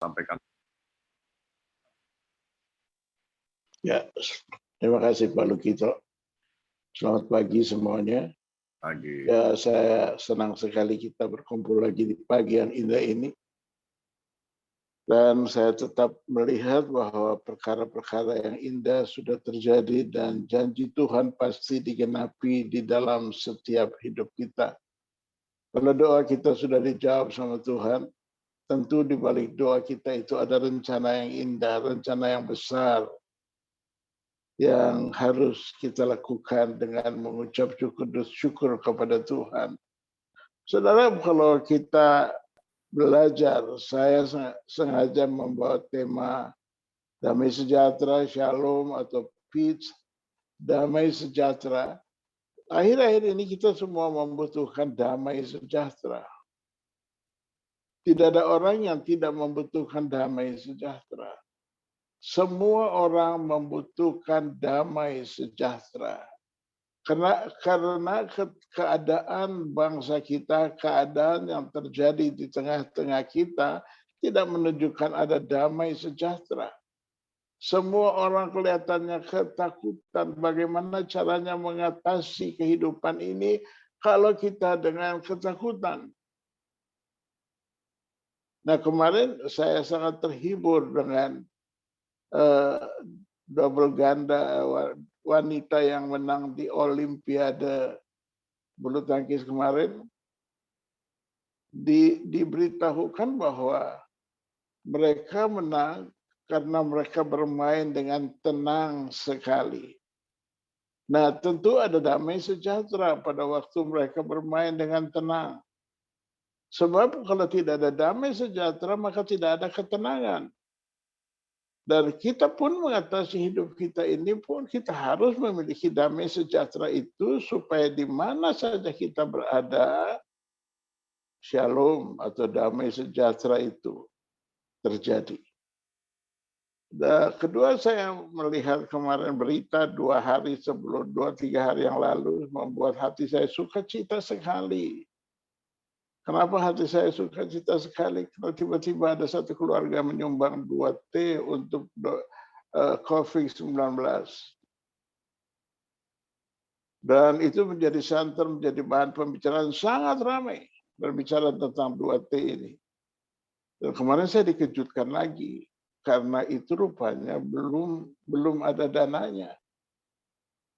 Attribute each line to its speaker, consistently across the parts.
Speaker 1: sampaikan.
Speaker 2: Ya, terima kasih Pak Lukito. Selamat pagi semuanya.
Speaker 1: Pagi.
Speaker 2: Ya, saya senang sekali kita berkumpul lagi di pagi yang indah ini. Dan saya tetap melihat bahwa perkara-perkara yang indah sudah terjadi dan janji Tuhan pasti digenapi di dalam setiap hidup kita. Kalau doa kita sudah dijawab sama Tuhan, tentu di balik doa kita itu ada rencana yang indah, rencana yang besar, yang harus kita lakukan dengan mengucap syukur kepada Tuhan. Saudara, kalau kita belajar, saya sengaja membawa tema damai sejahtera, shalom atau peace, damai sejahtera. Akhir-akhir ini kita semua membutuhkan damai sejahtera. Tidak ada orang yang tidak membutuhkan damai sejahtera. Semua orang membutuhkan damai sejahtera. Karena keadaan bangsa kita, keadaan yang terjadi di tengah-tengah kita tidak menunjukkan ada damai sejahtera. Semua orang kelihatannya ketakutan bagaimana caranya mengatasi kehidupan ini kalau kita dengan ketakutan. Nah, kemarin saya sangat terhibur dengan double ganda wanita yang menang di Olimpiade bulu tangkis kemarin. Diberitahukan bahwa mereka menang karena mereka bermain dengan tenang sekali. Nah, tentu ada damai sejahtera pada waktu mereka bermain dengan tenang. Sebab kalau tidak ada damai sejahtera, maka tidak ada ketenangan. Dan kita pun mengatasi hidup kita ini pun kita harus memiliki damai sejahtera itu supaya di mana saja kita berada, shalom atau damai sejahtera itu terjadi. Dan kedua, saya melihat kemarin berita 2-3 hari yang lalu membuat hati saya sukacita sekali. Kenapa hati saya sukacita sekali? Karena tiba-tiba ada satu keluarga menyumbang 2 T untuk COVID-19. Dan itu menjadi santer, menjadi bahan pembicaraan sangat ramai. Berbicara tentang 2 T ini. Dan kemarin saya dikejutkan lagi. Karena itu rupanya belum ada dananya.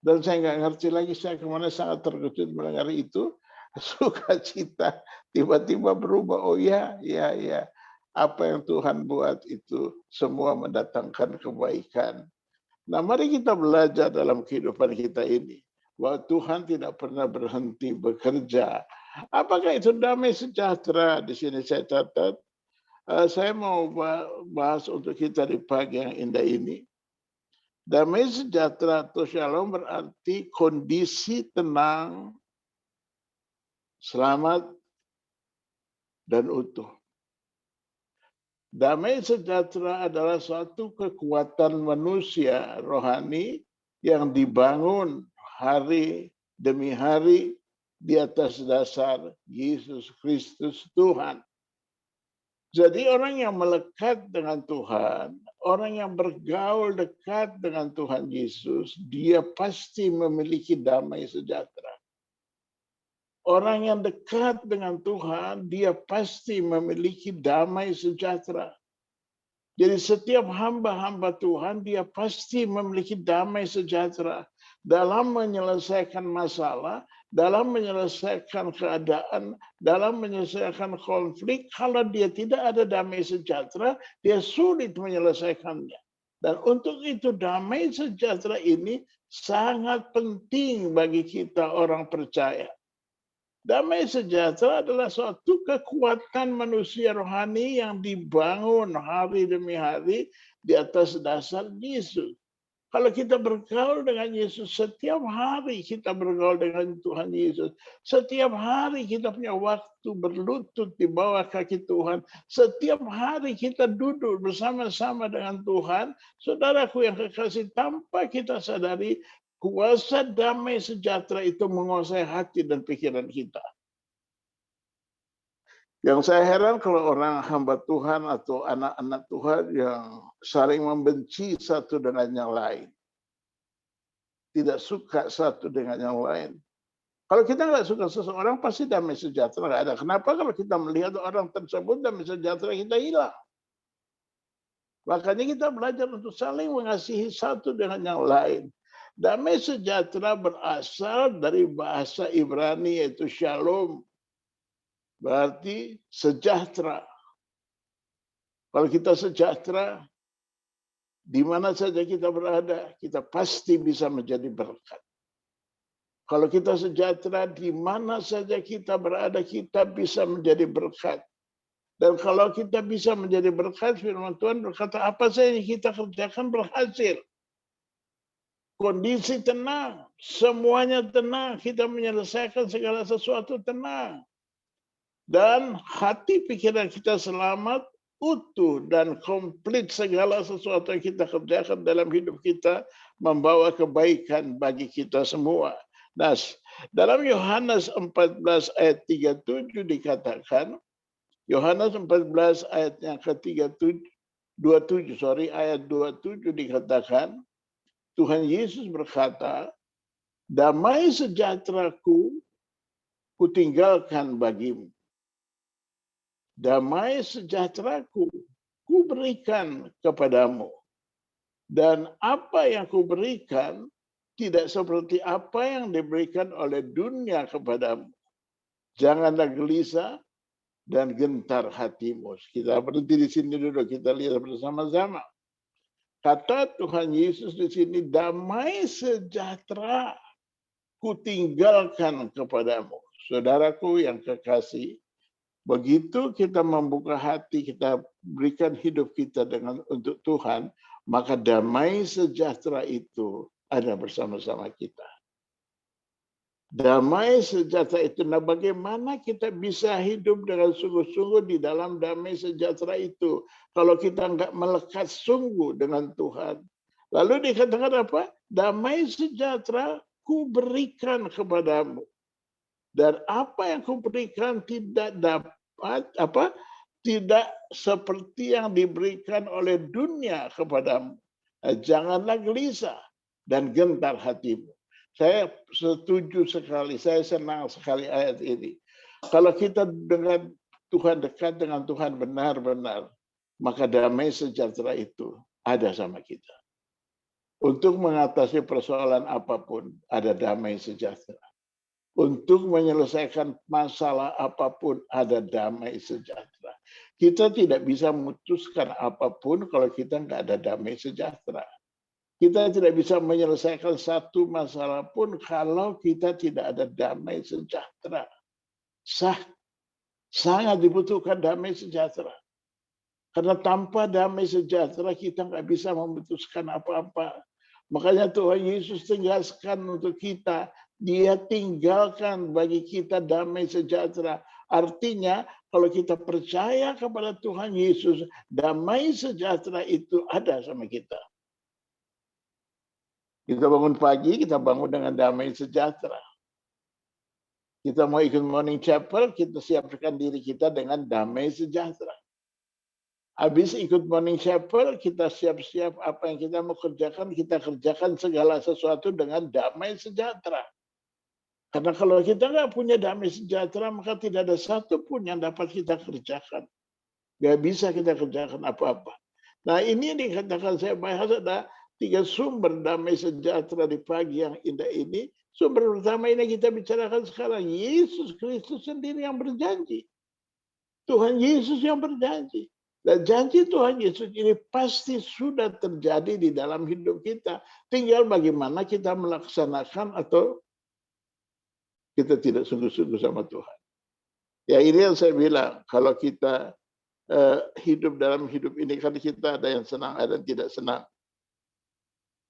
Speaker 2: Dan saya nggak ngerti lagi, saya kemarin sangat terkejut mendengar itu. Sukacita tiba-tiba berubah, oh ya, apa yang Tuhan buat itu semua mendatangkan kebaikan. Nah, mari kita belajar dalam kehidupan kita ini bahwa Tuhan tidak pernah berhenti bekerja. Apakah itu damai sejahtera? Di sini saya catat. Saya mau bahas untuk kita di pagi yang indah ini. Damai sejahtera atau shalom berarti kondisi tenang, selamat, dan utuh. Damai sejahtera adalah suatu kekuatan manusia rohani yang dibangun hari demi hari di atas dasar Yesus Kristus Tuhan. Jadi orang yang melekat dengan Tuhan, orang yang bergaul dekat dengan Tuhan Yesus, dia pasti memiliki damai sejahtera. Orang yang dekat dengan Tuhan, dia pasti memiliki damai sejahtera. Jadi setiap hamba-hamba Tuhan, dia pasti memiliki damai sejahtera. Dalam menyelesaikan masalah, dalam menyelesaikan keadaan, dalam menyelesaikan konflik, kalau dia tidak ada damai sejahtera, dia sulit menyelesaikannya. Dan untuk itu damai sejahtera ini sangat penting bagi kita orang percaya. Damai sejahtera adalah suatu kekuatan manusia rohani yang dibangun hari demi hari di atas dasar Yesus. Kalau kita bergaul dengan Yesus, setiap hari kita bergaul dengan Tuhan Yesus. Setiap hari kita punya waktu berlutut di bawah kaki Tuhan. Setiap hari kita duduk bersama-sama dengan Tuhan. Saudaraku yang kekasih, tanpa kita sadari, kuasa damai sejahtera itu menguasai hati dan pikiran kita. Yang saya heran kalau orang hamba Tuhan atau anak-anak Tuhan yang saling membenci satu dengan yang lain. Tidak suka satu dengan yang lain. Kalau kita nggak suka seseorang, pasti damai sejahtera nggak ada. Kenapa? Kalau kita melihat orang tersebut, damai sejahtera kita hilang. Makanya kita belajar untuk saling mengasihi satu dengan yang lain. Damai sejahtera berasal dari bahasa Ibrani yaitu shalom. Berarti sejahtera. Kalau kita sejahtera, di mana saja kita berada, kita pasti bisa menjadi berkat. Kalau kita sejahtera, di mana saja kita berada, kita bisa menjadi berkat. Dan kalau kita bisa menjadi berkat, firman Tuhan berkata, apa saja yang kita kerjakan berhasil. Kondisi tenang, semuanya tenang, kita menyelesaikan segala sesuatu tenang. Dan hati pikiran kita selamat, utuh dan komplit segala sesuatu yang kita kerjakan dalam hidup kita membawa kebaikan bagi kita semua. Nah, dalam Yohanes 14 ayat 37 dikatakan, Yohanes 14 ayat yang ke-27 ayat 27 dikatakan, Tuhan Yesus berkata, damai sejahteraku kutinggalkan bagimu. Damai sejahteraku ku berikan kepadamu. Dan apa yang ku berikan tidak seperti apa yang diberikan oleh dunia kepadamu. Janganlah gelisah dan gentar hatimu. Kita berhenti di sini dulu, kita lihat bersama-sama. Kata Tuhan Yesus di sini, damai sejahtera ku tinggalkan kepadamu. Saudaraku yang kekasih, begitu kita membuka hati, kita berikan hidup kita untuk Tuhan, maka damai sejahtera itu ada bersama-sama kita. Damai sejahtera itu, nah bagaimana kita bisa hidup dengan sungguh-sungguh di dalam damai sejahtera itu? Kalau kita nggak melekat sungguh dengan Tuhan. Lalu dikatakan apa? Damai sejahtera ku berikan kepadamu. Dan apa yang ku berikan tidak dapat tidak seperti yang diberikan oleh dunia kepadamu. Janganlah gelisah dan gentar hatimu. Saya setuju sekali, saya senang sekali ayat ini. Kalau kita dengan Tuhan, dekat dengan Tuhan benar-benar, maka damai sejahtera itu ada sama kita. Untuk mengatasi persoalan apapun, ada damai sejahtera. Untuk menyelesaikan masalah apapun ada damai sejahtera. Kita tidak bisa memutuskan apapun kalau kita nggak ada damai sejahtera. Kita tidak bisa menyelesaikan satu masalah pun kalau kita tidak ada damai sejahtera. Sangat dibutuhkan damai sejahtera. Karena tanpa damai sejahtera kita nggak bisa memutuskan apa-apa. Makanya Tuhan Yesus tegaskan untuk kita, Dia tinggalkan bagi kita damai sejahtera. Artinya kalau kita percaya kepada Tuhan Yesus, damai sejahtera itu ada sama kita. Kita bangun pagi, kita bangun dengan damai sejahtera. Kita mau ikut morning chapel, kita siapkan diri kita dengan damai sejahtera. Habis ikut morning chapel, kita siap-siap apa yang kita mau kerjakan, kita kerjakan segala sesuatu dengan damai sejahtera. Karena kalau kita nggak punya damai sejahtera, maka tidak ada satupun yang dapat kita kerjakan. Nggak bisa kita kerjakan apa-apa. Nah ini yang dikatakan saya bahas ada 3 sumber damai sejahtera di pagi yang indah ini. Sumber pertama ini kita bicarakan sekarang. Yesus Kristus sendiri yang berjanji. Tuhan Yesus yang berjanji. Dan janji Tuhan Yesus ini pasti sudah terjadi di dalam hidup kita. Tinggal bagaimana kita melaksanakan atau kita tidak sungguh-sungguh sama Tuhan. Ya ini yang saya bilang, kalau kita hidup dalam hidup ini, kan kita ada yang senang, ada yang tidak senang.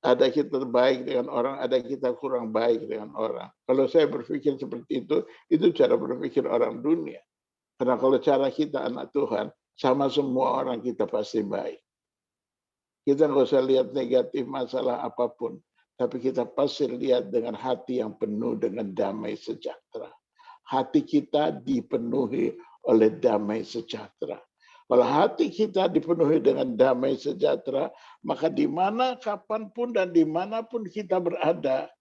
Speaker 2: Ada kita baik dengan orang, ada kita kurang baik dengan orang. Kalau saya berpikir seperti itu cara berpikir orang dunia. Karena kalau cara kita anak Tuhan, sama semua orang kita pasti baik. Kita nggak usah lihat negatif masalah apapun. Tapi kita pasti lihat dengan hati yang penuh dengan damai sejahtera. Hati kita dipenuhi oleh damai sejahtera. Kalau hati kita dipenuhi dengan damai sejahtera, maka di mana, kapanpun, dan dimanapun kita berada,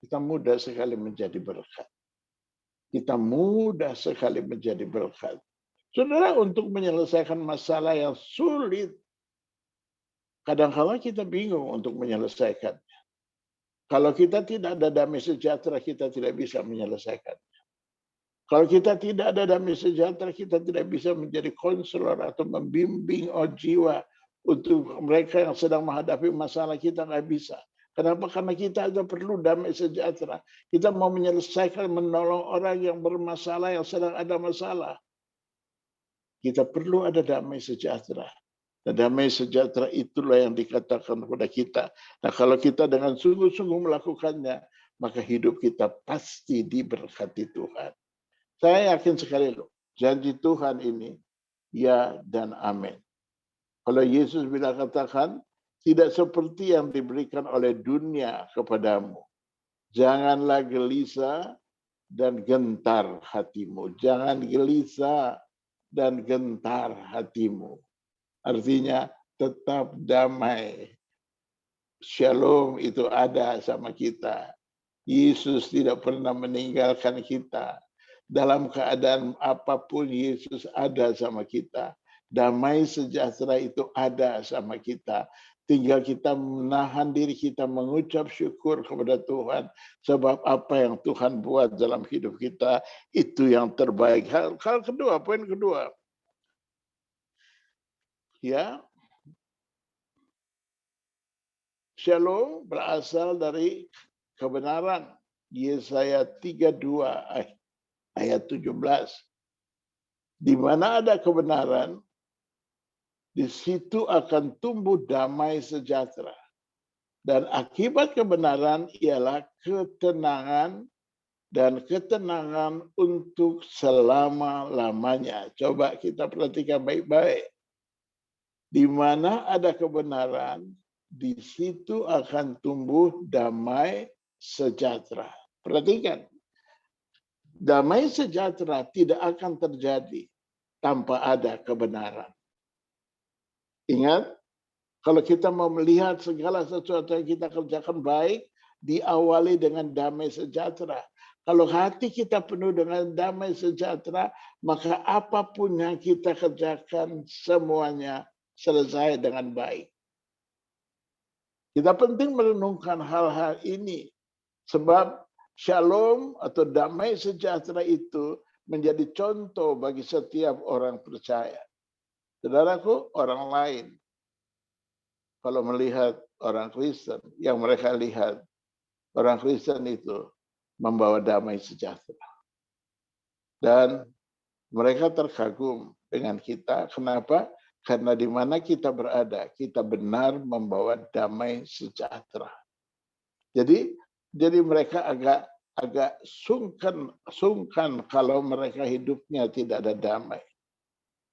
Speaker 2: kita mudah sekali menjadi berkat. Kita mudah sekali menjadi berkat. Saudara, untuk menyelesaikan masalah yang sulit, kadang-kala kita bingung untuk menyelesaikan. Kalau kita tidak ada damai sejahtera, kita tidak bisa menyelesaikan. Kalau kita tidak ada damai sejahtera, kita tidak bisa menjadi konselor atau membimbing jiwa untuk mereka yang sedang menghadapi masalah. Kita nggak bisa. Kenapa? Karena kita ada perlu damai sejahtera. Kita mau menyelesaikan, menolong orang yang bermasalah, yang sedang ada masalah. Kita perlu ada damai sejahtera. Dan damai sejahtera itulah yang dikatakan kepada kita. Nah, kalau kita dengan sungguh-sungguh melakukannya, maka hidup kita pasti diberkati Tuhan. Saya yakin sekali loh, janji Tuhan ini ya dan amin. Kalau Yesus bilang katakan, tidak seperti yang diberikan oleh dunia kepadamu. Janganlah gelisah dan gentar hatimu. Jangan gelisah dan gentar hatimu. Artinya tetap damai. Shalom itu ada sama kita. Yesus tidak pernah meninggalkan kita. Dalam keadaan apapun Yesus ada sama kita. Damai sejahtera itu ada sama kita. Tinggal kita menahan diri kita mengucap syukur kepada Tuhan. Sebab apa yang Tuhan buat dalam hidup kita itu yang terbaik. Hal kedua, poin kedua. Ya, Shalom berasal dari kebenaran. Yesaya 32 ayat 17. Di mana ada kebenaran, di situ akan tumbuh damai sejahtera. Dan akibat kebenaran ialah ketenangan dan ketenangan untuk selama-lamanya. Coba kita perhatikan baik-baik. Di mana ada kebenaran, di situ akan tumbuh damai sejahtera. Perhatikan. Damai sejahtera tidak akan terjadi tanpa ada kebenaran. Ingat, kalau kita mau melihat segala sesuatu yang kita kerjakan baik, diawali dengan damai sejahtera. Kalau hati kita penuh dengan damai sejahtera, maka apapun yang kita kerjakan semuanya selesai dengan baik. Kita penting merenungkan hal-hal ini, sebab Shalom atau damai sejahtera itu menjadi contoh bagi setiap orang percaya. Saudaraku, orang lain kalau melihat orang Kristen, yang mereka lihat orang Kristen itu membawa damai sejahtera. Dan mereka terkagum dengan kita. Kenapa? Karena di mana kita berada, kita benar membawa damai sejahtera. Jadi mereka agak sungkan kalau mereka hidupnya tidak ada damai.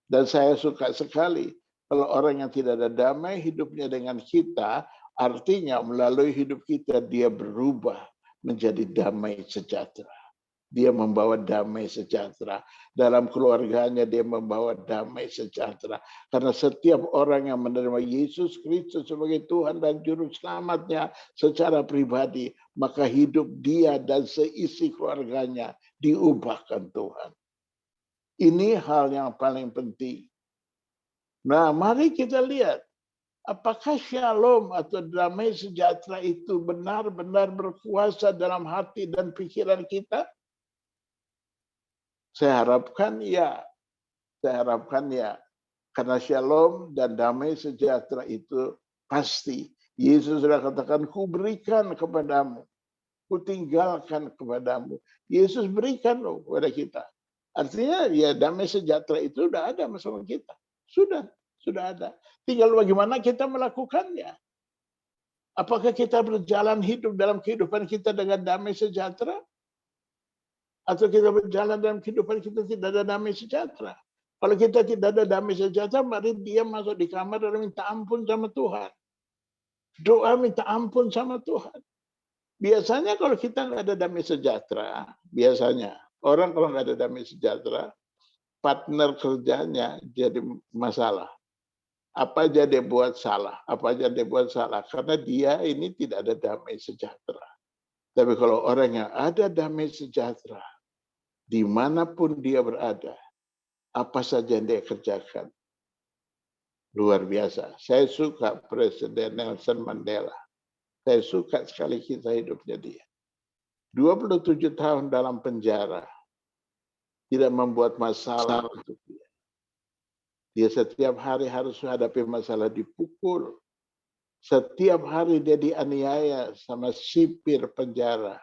Speaker 2: Dan saya suka sekali kalau orang yang tidak ada damai hidupnya dengan kita, artinya melalui hidup kita dia berubah menjadi damai sejahtera. Dia membawa damai sejahtera. Dalam keluarganya dia membawa damai sejahtera. Karena setiap orang yang menerima Yesus Kristus sebagai Tuhan dan Juru Selamatnya secara pribadi, maka hidup dia dan seisi keluarganya diubahkan Tuhan. Ini hal yang paling penting. Nah, mari kita lihat. Apakah shalom atau damai sejahtera itu benar-benar berkuasa dalam hati dan pikiran kita? Saya harapkan ya. Karena shalom dan damai sejahtera itu pasti. Yesus sudah katakan, ku berikan kepadamu. Ku tinggalkan kepadamu. Yesus berikan loh kepada kita. Artinya ya damai sejahtera itu sudah ada bersama kita. Sudah ada. Tinggal bagaimana kita melakukannya. Apakah kita berjalan hidup dalam kehidupan kita dengan damai sejahtera? Atau kita berjalan dalam kehidupan kita tidak ada damai sejahtera. Kalau kita tidak ada damai sejahtera, mari dia masuk di kamar dan minta ampun sama Tuhan. Doa minta ampun sama Tuhan. Biasanya kalau kita nggak ada damai sejahtera, biasanya orang kalau nggak ada damai sejahtera, partner kerjanya jadi masalah. Apa aja dia buat salah, apa aja dia buat salah. Karena dia ini tidak ada damai sejahtera. Tapi kalau orang yang ada damai sejahtera, dimanapun dia berada, apa saja yang dia kerjakan, luar biasa. Saya suka Presiden Nelson Mandela. Saya suka sekali kisah hidupnya dia. 27 tahun dalam penjara, tidak membuat masalah untuk dia. Dia setiap hari harus menghadapi masalah, dipukul. Setiap hari dia dianiaya sama sipir penjara.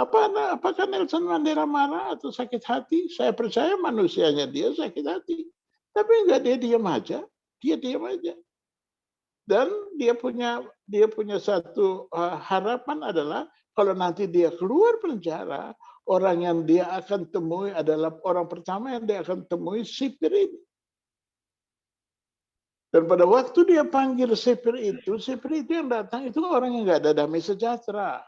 Speaker 2: Apakah Nelson Mandela marah atau sakit hati? Saya percaya manusianya dia sakit hati. Tapi enggak, dia diam aja. Dia diam aja. Dan dia punya satu harapan adalah kalau nanti dia keluar penjara, orang yang dia akan temui adalah orang pertama yang dia akan temui sipir ini. Dan pada waktu dia panggil sipir itu yang datang itu orang yang nggak ada damai sejahtera.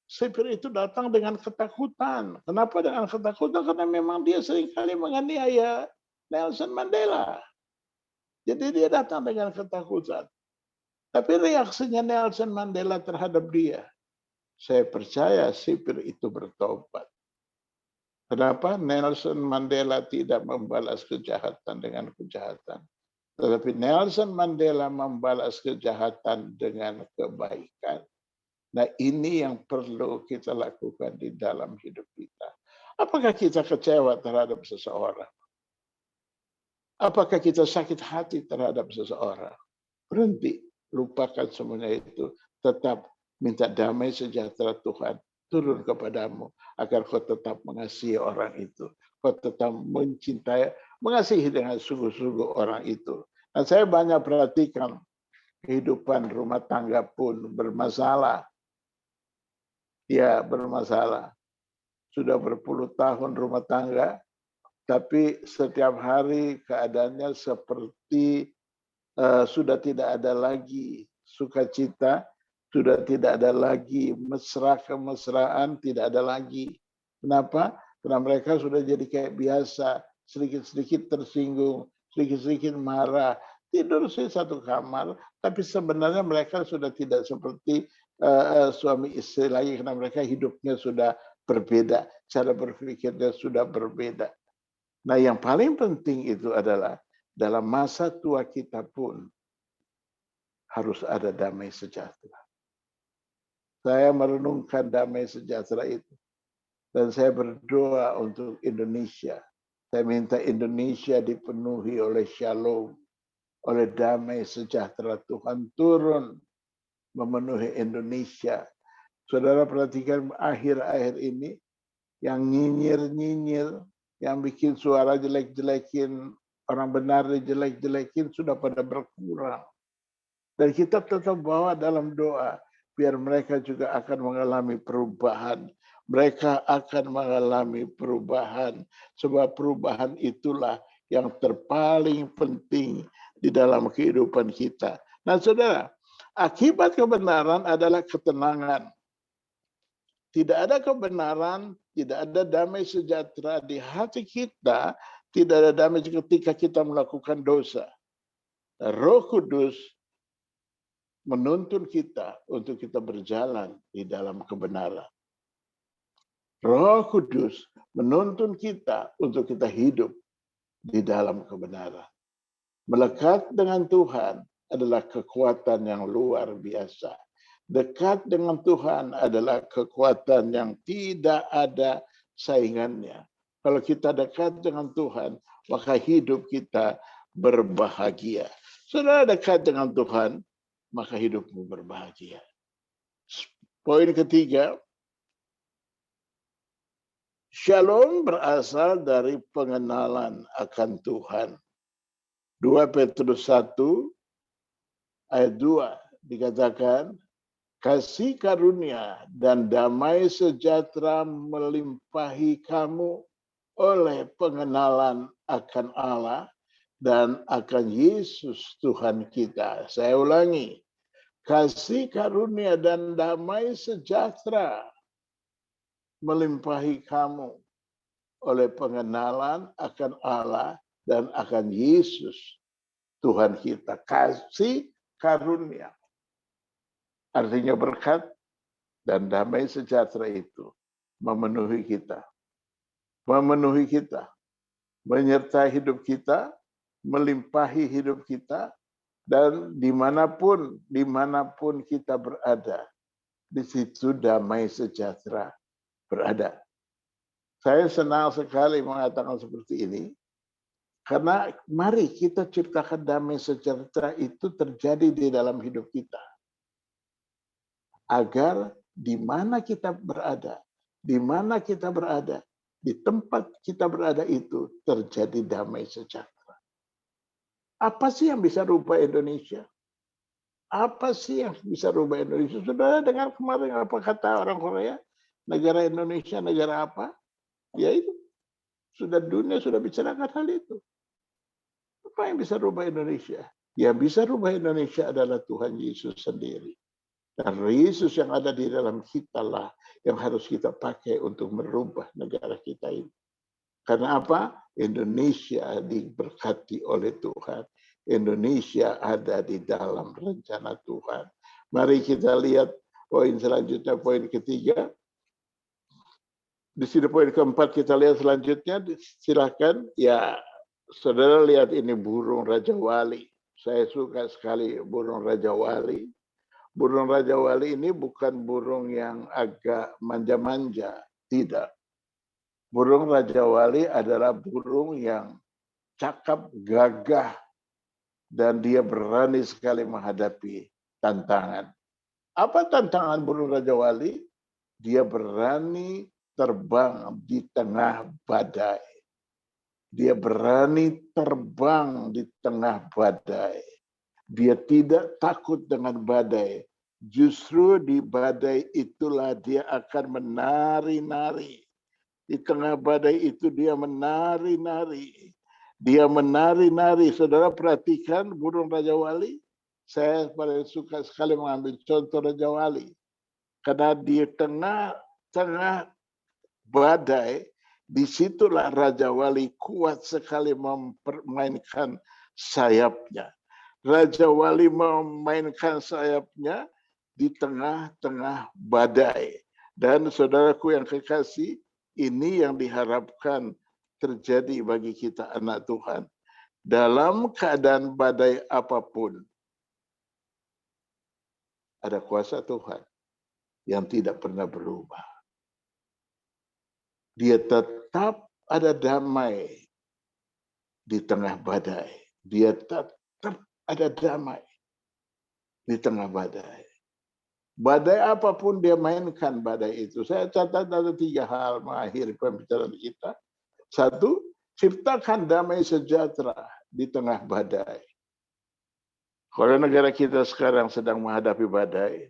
Speaker 2: Sipir itu datang dengan ketakutan. Kenapa dengan ketakutan? Karena memang dia seringkali menganiaya Nelson Mandela. Jadi dia datang dengan ketakutan. Tapi reaksinya Nelson Mandela terhadap dia, saya percaya sipir itu bertobat. Kenapa Nelson Mandela tidak membalas kejahatan dengan kejahatan? Tetapi Nelson Mandela membalas kejahatan dengan kebaikan. Nah, ini yang perlu kita lakukan di dalam hidup kita. Apakah kita kecewa terhadap seseorang? Apakah kita sakit hati terhadap seseorang? Berhenti, lupakan semuanya itu. Tetap minta damai sejahtera Tuhan turun kepadamu agar kau tetap mengasihi orang itu. Kau tetap mencintai, mengasihi dengan sungguh-sungguh orang itu. Nah, saya banyak perhatikan kehidupan rumah tangga pun bermasalah. Ya, bermasalah. Sudah berpuluh tahun rumah tangga, tapi setiap hari keadaannya seperti sudah tidak ada lagi sukacita, sudah tidak ada lagi mesra-kemesraan, tidak ada lagi. Kenapa? Karena mereka sudah jadi kayak biasa, sedikit-sedikit tersinggung, sedikit-sedikit marah, tidur sih satu kamar, tapi sebenarnya mereka sudah tidak seperti suami istri lagi karena mereka hidupnya sudah berbeda, cara berpikirnya sudah berbeda. Nah, yang paling penting itu adalah dalam masa tua kita pun harus ada damai sejahtera. Saya merenungkan damai sejahtera itu. Dan saya berdoa untuk Indonesia. Saya minta Indonesia dipenuhi oleh shalom, oleh damai sejahtera Tuhan turun memenuhi Indonesia. Saudara perhatikan akhir-akhir ini yang nyinyir-nyinyir, yang bikin suara jelek-jelekin, orang benar dijelek-jelekin sudah pada berkurang. Dan kita tetap bawa dalam doa, biar mereka juga akan mengalami perubahan. Mereka akan mengalami perubahan. Sebab perubahan itulah yang terpaling penting di dalam kehidupan kita. Nah, saudara, akibat kebenaran adalah ketenangan. Tidak ada kebenaran, tidak ada damai sejahtera di hati kita, tidak ada damai ketika kita melakukan dosa. Roh Kudus menuntun kita untuk kita berjalan di dalam kebenaran. Roh Kudus menuntun kita untuk kita hidup di dalam kebenaran. Melekat dengan Tuhan adalah kekuatan yang luar biasa. Dekat dengan Tuhan adalah kekuatan yang tidak ada saingannya. Kalau kita dekat dengan Tuhan, maka hidup kita berbahagia. Saudara dekat dengan Tuhan, maka hidupmu berbahagia. Poin ketiga, shalom berasal dari pengenalan akan Tuhan. 2 Petrus 1 ayat 2 dikatakan, kasih karunia dan damai sejahtera melimpahi kamu oleh pengenalan akan Allah dan akan Yesus Tuhan kita. Saya ulangi, kasih karunia dan damai sejahtera melimpahi kamu oleh pengenalan akan Allah dan akan Yesus, Tuhan kita. Kasih karunia, artinya berkat dan damai sejahtera itu memenuhi kita. Memenuhi kita, menyertai hidup kita, melimpahi hidup kita, dan dimanapun kita berada, di situ damai sejahtera berada. Saya senang sekali mengatakan seperti ini, karena mari kita ciptakan damai sejahtera itu terjadi di dalam hidup kita. Agar di mana kita berada, di tempat kita berada itu terjadi damai sejahtera. Apa sih yang bisa rubah Indonesia? Apa sih yang bisa rubah Indonesia? Saudara dengar kemarin apa kata orang Korea? Negara Indonesia, negara apa? Ya itu. Dunia sudah bicarakan hal itu. Apa yang bisa rubah Indonesia? Yang bisa rubah Indonesia adalah Tuhan Yesus sendiri. Dan Yesus yang ada di dalam kita lah yang harus kita pakai untuk merubah negara kita ini. Karena apa? Indonesia diberkati oleh Tuhan. Indonesia ada di dalam rencana Tuhan. Mari kita lihat poin selanjutnya, poin ketiga. Di sini poin keempat kita lihat selanjutnya. Silakan. Ya, saudara lihat ini burung Raja Wali. Saya suka sekali burung Raja Wali. Burung Raja Wali ini bukan burung yang agak manja-manja, tidak. Burung Raja Wali adalah burung yang cakap, gagah, dan dia berani sekali menghadapi tantangan. Apa tantangan burung Raja Wali? Dia berani terbang di tengah badai. Dia berani terbang di tengah badai. Dia tidak takut dengan badai. Justru di badai itulah dia akan menari-nari. Di tengah badai itu dia menari-nari. Dia menari-nari. Saudara perhatikan burung Raja Wali. Saya paling suka sekali mengambil contoh Raja Wali. Karena di tengah badai, disitulah Raja Wali kuat sekali mempermainkan sayapnya. Raja Wali memainkan sayapnya di tengah-tengah badai. Dan saudaraku yang kekasih, ini yang diharapkan terjadi bagi kita anak Tuhan. Dalam keadaan badai apapun, ada kuasa Tuhan yang tidak pernah berubah. Dia tetap ada damai di tengah badai. Dia tetap ada damai di tengah badai. Badai apapun dia mainkan badai itu. Saya catat ada 3 hal mengakhiri pembicaraan kita. 1, ciptakan damai sejahtera di tengah badai. Kalau negara kita sekarang sedang menghadapi badai,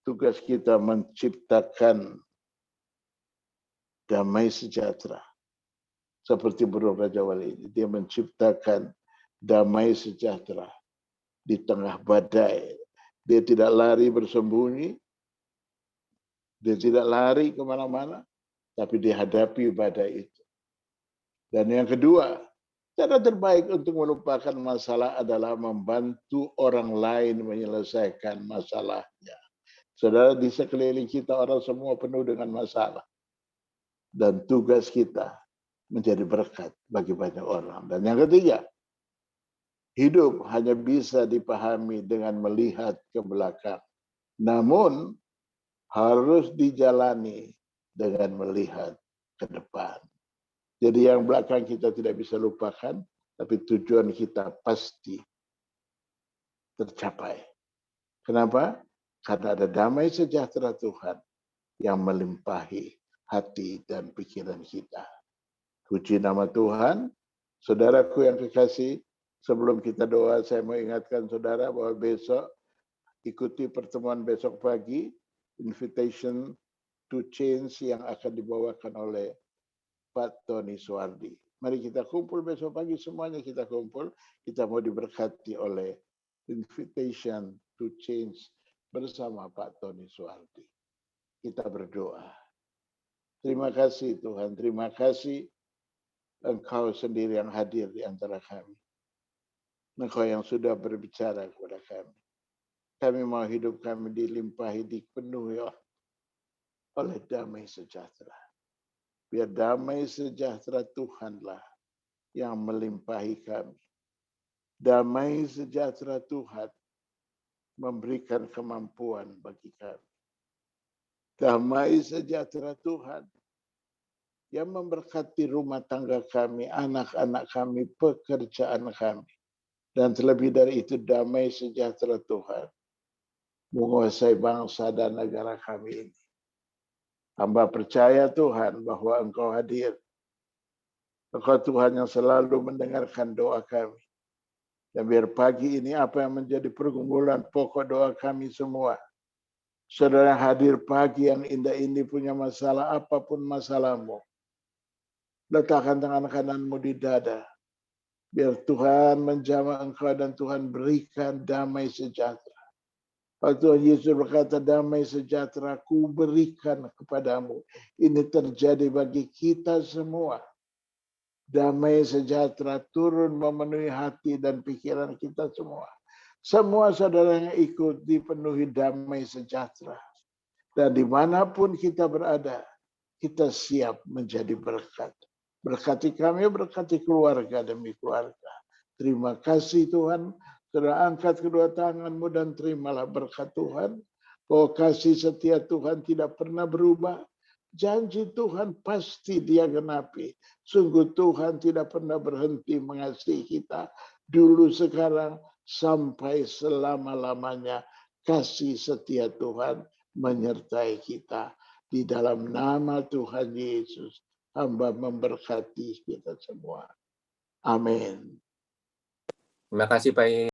Speaker 2: tugas kita menciptakan damai sejahtera. Seperti burung Raja Wali ini, dia menciptakan damai sejahtera di tengah badai. Dia tidak lari bersembunyi, dia tidak lari kemana-mana, tapi dihadapi badai itu. Dan yang kedua, cara terbaik untuk melupakan masalah adalah membantu orang lain menyelesaikan masalahnya. Saudara, di sekeliling kita orang semua penuh dengan masalah. Dan tugas kita menjadi berkat bagi banyak orang. Dan yang ketiga, hidup hanya bisa dipahami dengan melihat ke belakang. Namun, harus dijalani dengan melihat ke depan. Jadi yang belakang kita tidak bisa lupakan, tapi tujuan kita pasti tercapai. Kenapa? Karena ada damai sejahtera Tuhan yang melimpahi hati dan pikiran kita. Puji nama Tuhan. Saudaraku yang kekasih, sebelum kita doa, saya mau ingatkan saudara bahwa besok ikuti pertemuan besok pagi, Invitation to Change yang akan dibawakan oleh Pak Tony Suwardi. Mari kita kumpul besok pagi, semuanya kita kumpul. Kita mau diberkati oleh Invitation to Change bersama Pak Tony Suwardi. Kita berdoa. Terima kasih Tuhan, terima kasih Engkau sendiri yang hadir di antara kami. Engkau yang sudah berbicara kepada kami. Kami mau hidup kami dilimpahi, dipenuhi oleh damai sejahtera. Biar damai sejahtera Tuhanlah yang melimpahi kami. Damai sejahtera Tuhan memberikan kemampuan bagi kami. Damai sejahtera Tuhan yang memberkati rumah tangga kami, anak-anak kami, pekerjaan kami. Dan terlebih dari itu damai sejahtera Tuhan menguasai bangsa dan negara kami ini. Hamba percaya Tuhan bahwa Engkau hadir. Engkau Tuhan yang selalu mendengarkan doa kami. Dan biar pagi ini apa yang menjadi pergumulan pokok doa kami semua. Saudara hadir pagi yang indah ini punya masalah apapun masalahmu. Letakkan tangan kananmu di dada. Biar Tuhan menjamah engkau dan Tuhan berikan damai sejahtera. Tuhan Yesus berkata, damai sejahtera ku berikan kepadamu. Ini terjadi bagi kita semua. Damai sejahtera turun memenuhi hati dan pikiran kita semua. Semua saudara yang ikut dipenuhi damai sejahtera. Dan dimanapun kita berada, kita siap menjadi berkat. Berkati kami, berkati keluarga demi keluarga. Terima kasih Tuhan. Saudara angkat kedua tanganmu dan terimalah berkat Tuhan. Bahwa kasih setia Tuhan tidak pernah berubah. Janji Tuhan pasti dia genapi. Sungguh Tuhan tidak pernah berhenti mengasihi kita. Dulu, sekarang, sampai selama-lamanya. Kasih setia Tuhan menyertai kita. Di dalam nama Tuhan Yesus. Hamba memberkati kita semua. Amin.
Speaker 1: Terima kasih Pak